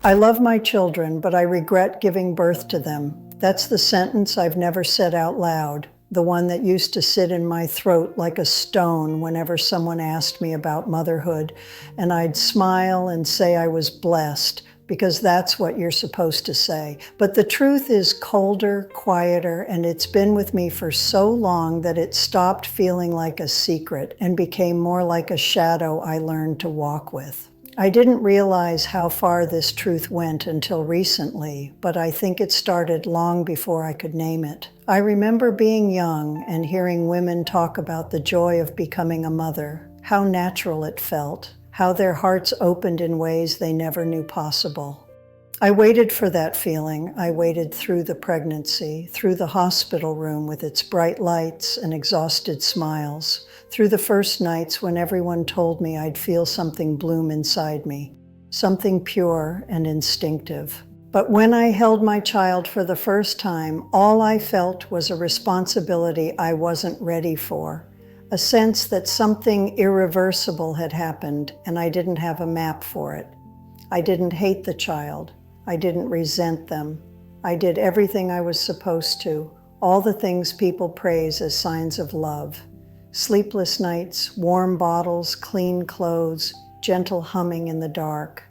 I love my children, but I regret giving birth to them. That's the sentence I've never said out loud, the one that used to sit in my throat like a stone whenever someone asked me about motherhood, and I'd smile and say I was blessed, because that's what you're supposed to say. But the truth is colder, quieter, and it's been with me for so long that it stopped feeling like a secret and became more like a shadow I learned to walk with. I didn't realize how far this truth went until recently, but I think it started long before I could name it. I remember being young and hearing women talk about the joy of becoming a mother, how natural it felt, how their hearts opened in ways they never knew possible. I waited for that feeling. I waited through the pregnancy, through the hospital room with its bright lights and exhausted smiles, through the first nights when everyone told me I'd feel something bloom inside me, something pure and instinctive. But when I held my child for the first time, all I felt was a responsibility I wasn't ready for, a sense that something irreversible had happened and I didn't have a map for it. I didn't hate the child. I didn't resent them. I did everything I was supposed to, all the things people praise as signs of love. Sleepless nights, warm bottles, clean clothes, gentle humming in the dark.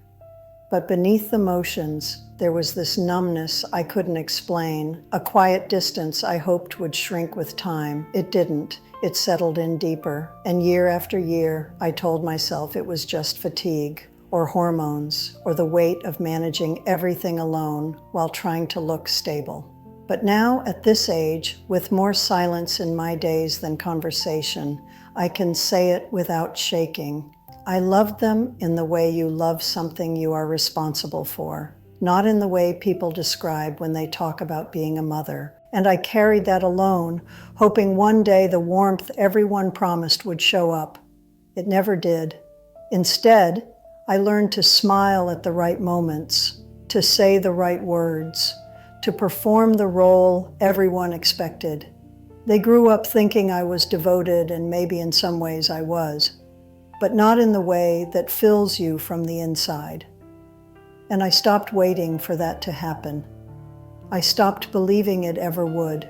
But beneath the motions, there was this numbness I couldn't explain, a quiet distance I hoped would shrink with time. It didn't. It settled in deeper. And year after year, I told myself it was just fatigue, or hormones, or the weight of managing everything alone while trying to look stable. But now, at this age, with more silence in my days than conversation, I can say it without shaking. I loved them in the way you love something you are responsible for, not in the way people describe when they talk about being a mother. And I carried that alone, hoping one day the warmth everyone promised would show up. It never did. Instead, I learned to smile at the right moments, to say the right words, to perform the role everyone expected. They grew up thinking I was devoted, and maybe in some ways I was, but not in the way that fills you from the inside. And I stopped waiting for that to happen. I stopped believing it ever would.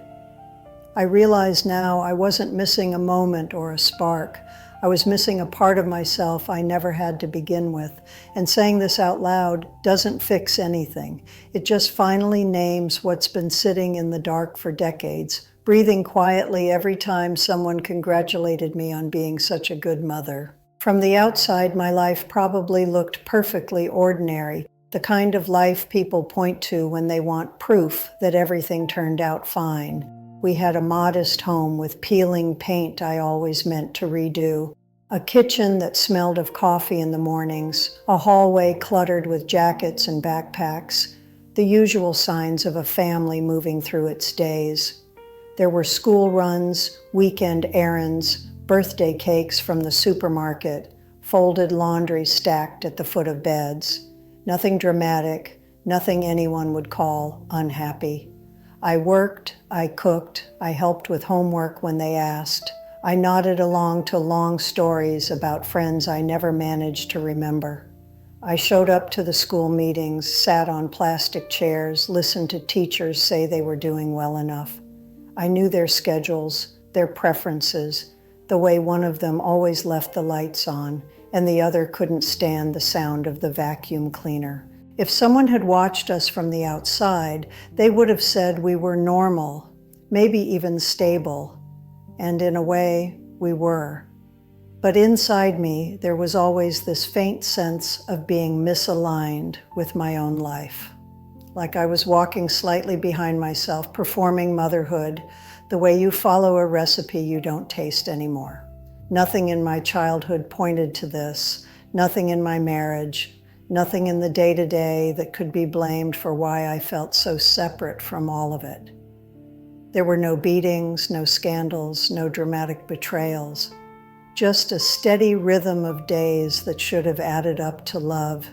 I realize now I wasn't missing a moment or a spark. I was missing a part of myself I never had to begin with. And saying this out loud doesn't fix anything. It just finally names what's been sitting in the dark for decades, breathing quietly every time someone congratulated me on being such a good mother. From the outside, my life probably looked perfectly ordinary, the kind of life people point to when they want proof that everything turned out fine. We had a modest home with peeling paint I always meant to redo, a kitchen that smelled of coffee in the mornings, a hallway cluttered with jackets and backpacks, the usual signs of a family moving through its days. There were school runs, weekend errands, birthday cakes from the supermarket, folded laundry stacked at the foot of beds. Nothing dramatic, nothing anyone would call unhappy. I worked, I cooked, I helped with homework when they asked. I nodded along to long stories about friends I never managed to remember. I showed up to the school meetings, sat on plastic chairs, listened to teachers say they were doing well enough. I knew their schedules, their preferences, the way one of them always left the lights on, and the other couldn't stand the sound of the vacuum cleaner. If someone had watched us from the outside, they would have said we were normal, maybe even stable, and in a way, we were. But inside me, there was always this faint sense of being misaligned with my own life. Like I was walking slightly behind myself, performing motherhood, the way you follow a recipe you don't taste anymore. Nothing in my childhood pointed to this, nothing in my marriage, nothing in the day-to-day that could be blamed for why I felt so separate from all of it. There were no beatings, no scandals, no dramatic betrayals, just a steady rhythm of days that should have added up to love,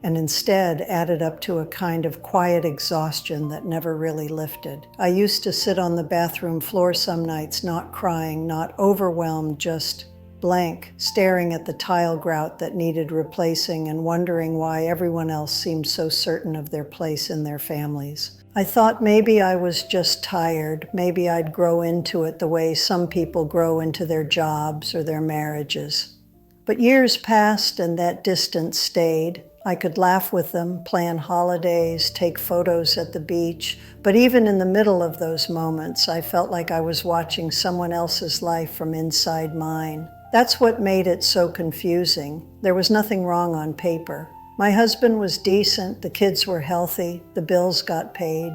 and instead added up to a kind of quiet exhaustion that never really lifted. I used to sit on the bathroom floor some nights, not crying, not overwhelmed, just blank, staring at the tile grout that needed replacing and wondering why everyone else seemed so certain of their place in their families. I thought maybe I was just tired, maybe I'd grow into it the way some people grow into their jobs or their marriages. But years passed and that distance stayed. I could laugh with them, plan holidays, take photos at the beach, but even in the middle of those moments, I felt like I was watching someone else's life from inside mine. That's what made it so confusing. There was nothing wrong on paper. My husband was decent, the kids were healthy, the bills got paid.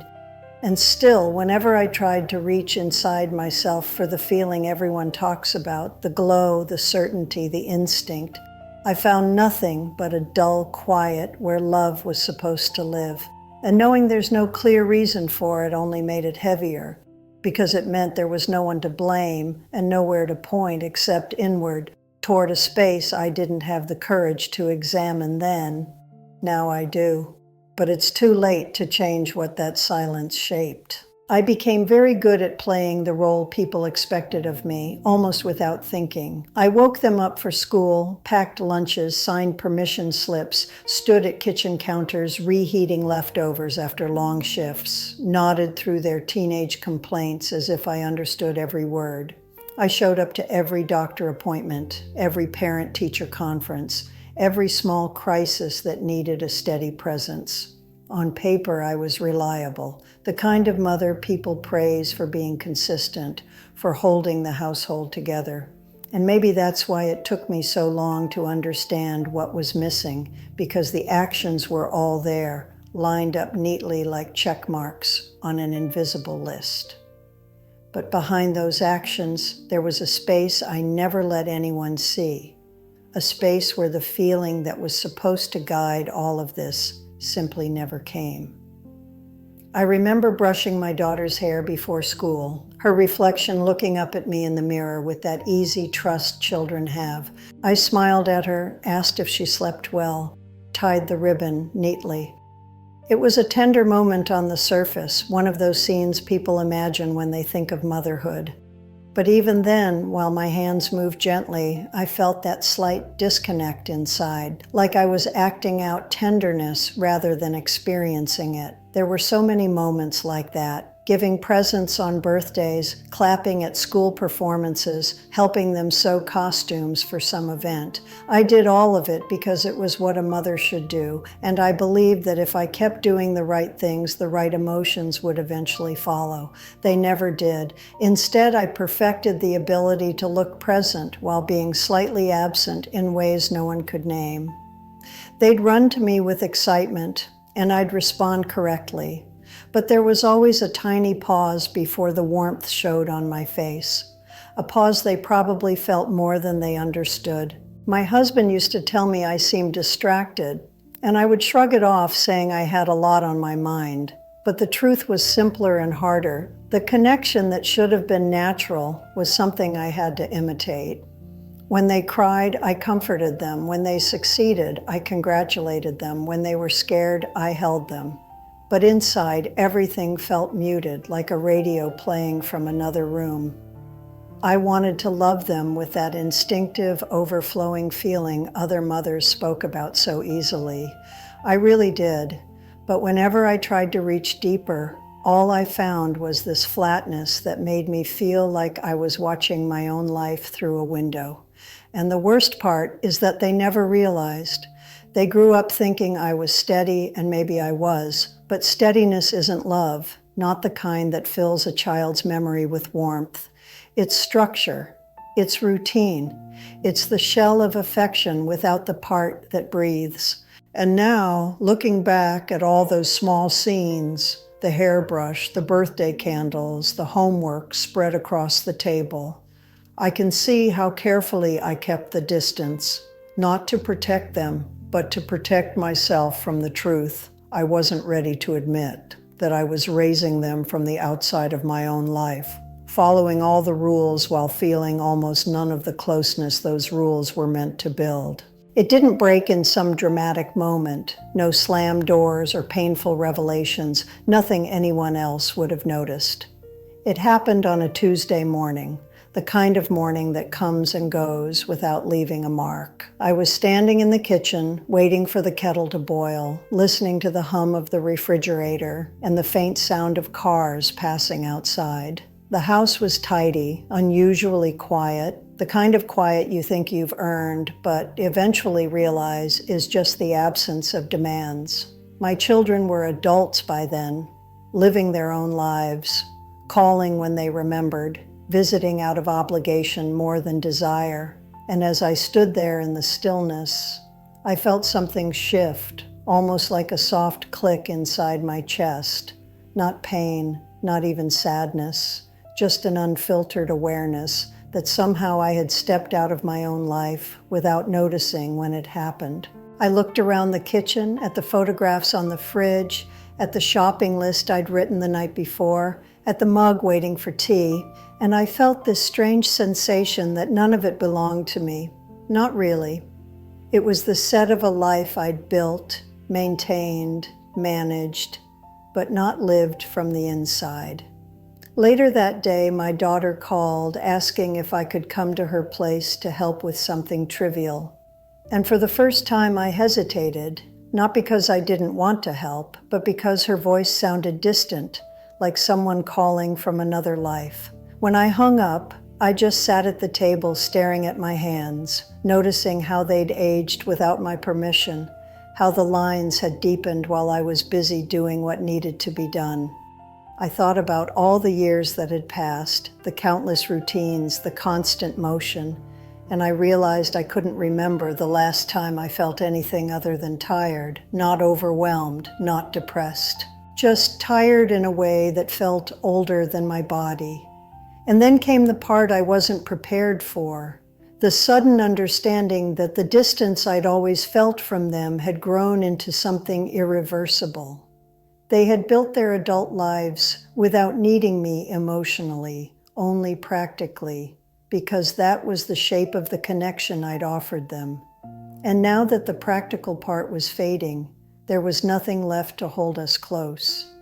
And still, whenever I tried to reach inside myself for the feeling everyone talks about, the glow, the certainty, the instinct, I found nothing but a dull quiet where love was supposed to live. And knowing there's no clear reason for it only made it heavier, because it meant there was no one to blame and nowhere to point except inward, toward a space I didn't have the courage to examine then. Now I do. But it's too late to change what that silence shaped. I became very good at playing the role people expected of me, almost without thinking. I woke them up for school, packed lunches, signed permission slips, stood at kitchen counters reheating leftovers after long shifts, nodded through their teenage complaints as if I understood every word. I showed up to every doctor appointment, every parent-teacher conference, every small crisis that needed a steady presence. On paper, I was reliable, the kind of mother people praise for being consistent, for holding the household together. And maybe that's why it took me so long to understand what was missing, because the actions were all there, lined up neatly like check marks on an invisible list. But behind those actions, there was a space I never let anyone see, a space where the feeling that was supposed to guide all of this simply never came. I remember brushing my daughter's hair before school, her reflection looking up at me in the mirror with that easy trust children have. I smiled at her, asked if she slept well, tied the ribbon neatly. It was a tender moment on the surface, one of those scenes people imagine when they think of motherhood. But even then, while my hands moved gently, I felt that slight disconnect inside, like I was acting out tenderness rather than experiencing it. There were so many moments like that, giving presents on birthdays, clapping at school performances, helping them sew costumes for some event. I did all of it because it was what a mother should do, and I believed that if I kept doing the right things, the right emotions would eventually follow. They never did. Instead, I perfected the ability to look present while being slightly absent in ways no one could name. They'd run to me with excitement, and I'd respond correctly. But there was always a tiny pause before the warmth showed on my face, a pause they probably felt more than they understood. My husband used to tell me I seemed distracted, and I would shrug it off, saying I had a lot on my mind. But the truth was simpler and harder. The connection that should have been natural was something I had to imitate. When they cried, I comforted them. When they succeeded, I congratulated them. When they were scared, I held them. But inside, everything felt muted, like a radio playing from another room. I wanted to love them with that instinctive, overflowing feeling other mothers spoke about so easily. I really did. But whenever I tried to reach deeper, all I found was this flatness that made me feel like I was watching my own life through a window. And the worst part is that they never realized. They grew up thinking I was steady, and maybe I was. But steadiness isn't love, not the kind that fills a child's memory with warmth. It's structure, it's routine, it's the shell of affection without the part that breathes. And now, looking back at all those small scenes, the hairbrush, the birthday candles, the homework spread across the table, I can see how carefully I kept the distance, not to protect them, but to protect myself from the truth I wasn't ready to admit, that I was raising them from the outside of my own life, following all the rules while feeling almost none of the closeness those rules were meant to build. It didn't break in some dramatic moment, no slam doors or painful revelations, nothing anyone else would have noticed. It happened on a Tuesday morning, the kind of morning that comes and goes without leaving a mark. I was standing in the kitchen, waiting for the kettle to boil, listening to the hum of the refrigerator and the faint sound of cars passing outside. The house was tidy, unusually quiet, the kind of quiet you think you've earned, but eventually realize is just the absence of demands. My children were adults by then, living their own lives, calling when they remembered, visiting out of obligation more than desire. And as I stood there in the stillness, I felt something shift, almost like a soft click inside my chest. Not pain, not even sadness, just an unfiltered awareness that somehow I had stepped out of my own life without noticing when it happened. I looked around the kitchen, at the photographs on the fridge, at the shopping list I'd written the night before, at the mug waiting for tea, and I felt this strange sensation that none of it belonged to me. Not really. It was the set of a life I'd built, maintained, managed, but not lived from the inside. Later that day, my daughter called, asking if I could come to her place to help with something trivial. And for the first time, I hesitated, not because I didn't want to help, but because her voice sounded distant, like someone calling from another life. When I hung up, I just sat at the table staring at my hands, noticing how they'd aged without my permission, how the lines had deepened while I was busy doing what needed to be done. I thought about all the years that had passed, the countless routines, the constant motion, and I realized I couldn't remember the last time I felt anything other than tired, not overwhelmed, not depressed. Just tired in a way that felt older than my body. And then came the part I wasn't prepared for, the sudden understanding that the distance I'd always felt from them had grown into something irreversible. They had built their adult lives without needing me emotionally, only practically, because that was the shape of the connection I'd offered them. And now that the practical part was fading, there was nothing left to hold us close.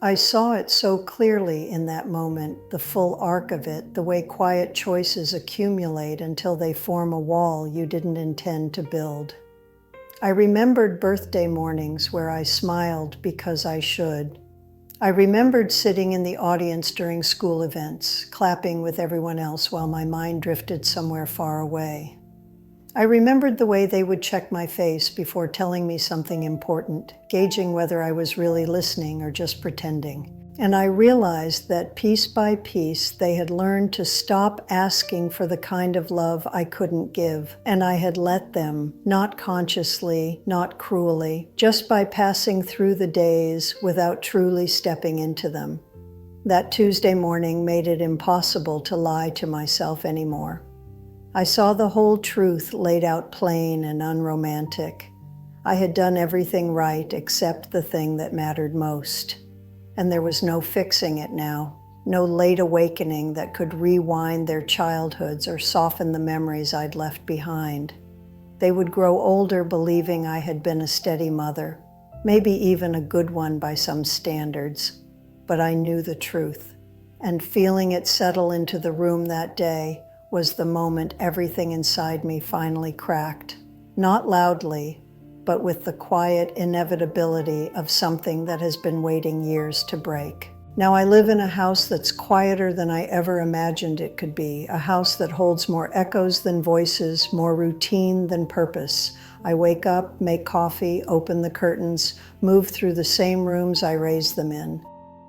I saw it so clearly in that moment, the full arc of it, the way quiet choices accumulate until they form a wall you didn't intend to build. I remembered birthday mornings where I smiled because I should. I remembered sitting in the audience during school events, clapping with everyone else while my mind drifted somewhere far away. I remembered the way they would check my face before telling me something important, gauging whether I was really listening or just pretending. And I realized that piece by piece, they had learned to stop asking for the kind of love I couldn't give. And I had let them, not consciously, not cruelly, just by passing through the days without truly stepping into them. That Tuesday morning made it impossible to lie to myself anymore. I saw the whole truth laid out plain and unromantic. I had done everything right except the thing that mattered most. And there was no fixing it now, no late awakening that could rewind their childhoods or soften the memories I'd left behind. They would grow older believing I had been a steady mother, maybe even a good one by some standards, but I knew the truth. And feeling it settle into the room that day was the moment everything inside me finally cracked, not loudly, but with the quiet inevitability of something that has been waiting years to break. Now I live in a house that's quieter than I ever imagined it could be, a house that holds more echoes than voices, more routine than purpose. I wake up, make coffee, open the curtains, move through the same rooms I raised them in.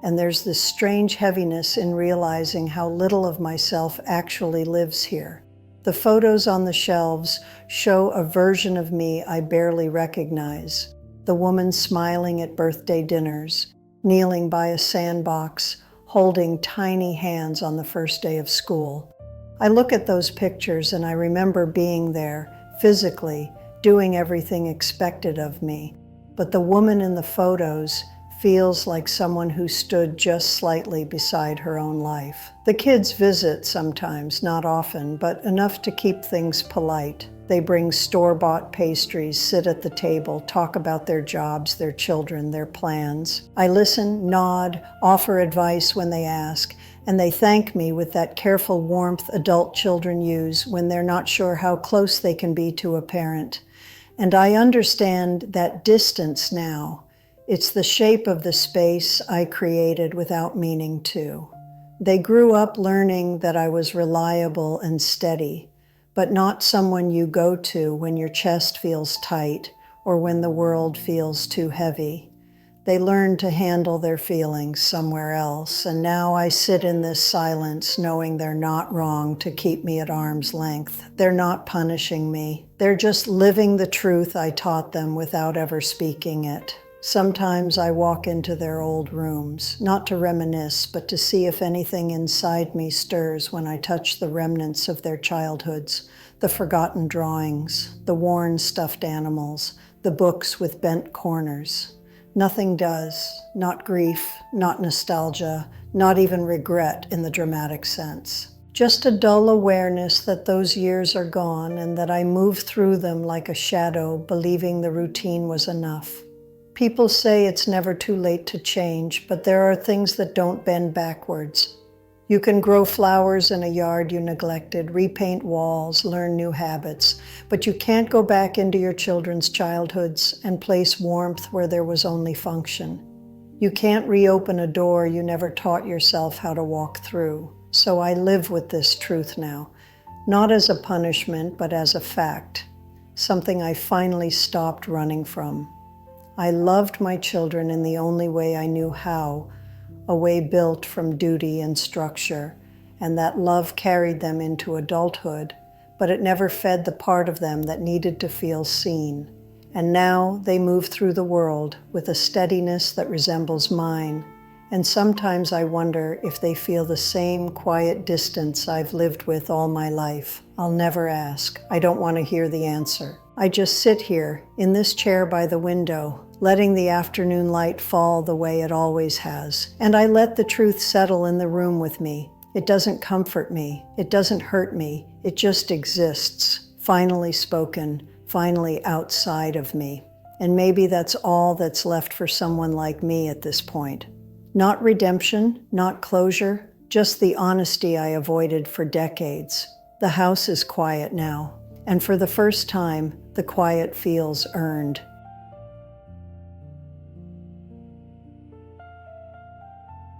And there's this strange heaviness in realizing how little of myself actually lives here. The photos on the shelves show a version of me I barely recognize. The woman smiling at birthday dinners, kneeling by a sandbox, holding tiny hands on the first day of school. I look at those pictures and I remember being there, physically, doing everything expected of me. But the woman in the photos feels like someone who stood just slightly beside her own life. The kids visit sometimes, not often, but enough to keep things polite. They bring store-bought pastries, sit at the table, talk about their jobs, their children, their plans. I listen, nod, offer advice when they ask, and they thank me with that careful warmth adult children use when they're not sure how close they can be to a parent. And I understand that distance now. It's the shape of the space I created without meaning to. They grew up learning that I was reliable and steady, but not someone you go to when your chest feels tight or when the world feels too heavy. They learned to handle their feelings somewhere else, and now I sit in this silence knowing they're not wrong to keep me at arm's length. They're not punishing me. They're just living the truth I taught them without ever speaking it. Sometimes I walk into their old rooms, not to reminisce, but to see if anything inside me stirs when I touch the remnants of their childhoods, the forgotten drawings, the worn stuffed animals, the books with bent corners. Nothing does, not grief, not nostalgia, not even regret in the dramatic sense. Just a dull awareness that those years are gone and that I move through them like a shadow, believing the routine was enough. People say it's never too late to change, but there are things that don't bend backwards. You can grow flowers in a yard you neglected, repaint walls, learn new habits, but you can't go back into your children's childhoods and place warmth where there was only function. You can't reopen a door you never taught yourself how to walk through. So I live with this truth now, not as a punishment, but as a fact, something I finally stopped running from. I loved my children in the only way I knew how, a way built from duty and structure, and that love carried them into adulthood, but it never fed the part of them that needed to feel seen. And now they move through the world with a steadiness that resembles mine, and sometimes I wonder if they feel the same quiet distance I've lived with all my life. I'll never ask. I don't want to hear the answer. I just sit here, in this chair by the window, letting the afternoon light fall the way it always has. And I let the truth settle in the room with me. It doesn't comfort me. It doesn't hurt me. It just exists, finally spoken, finally outside of me. And maybe that's all that's left for someone like me at this point. Not redemption, not closure, just the honesty I avoided for decades. The house is quiet now, and for the first time, the quiet feels earned.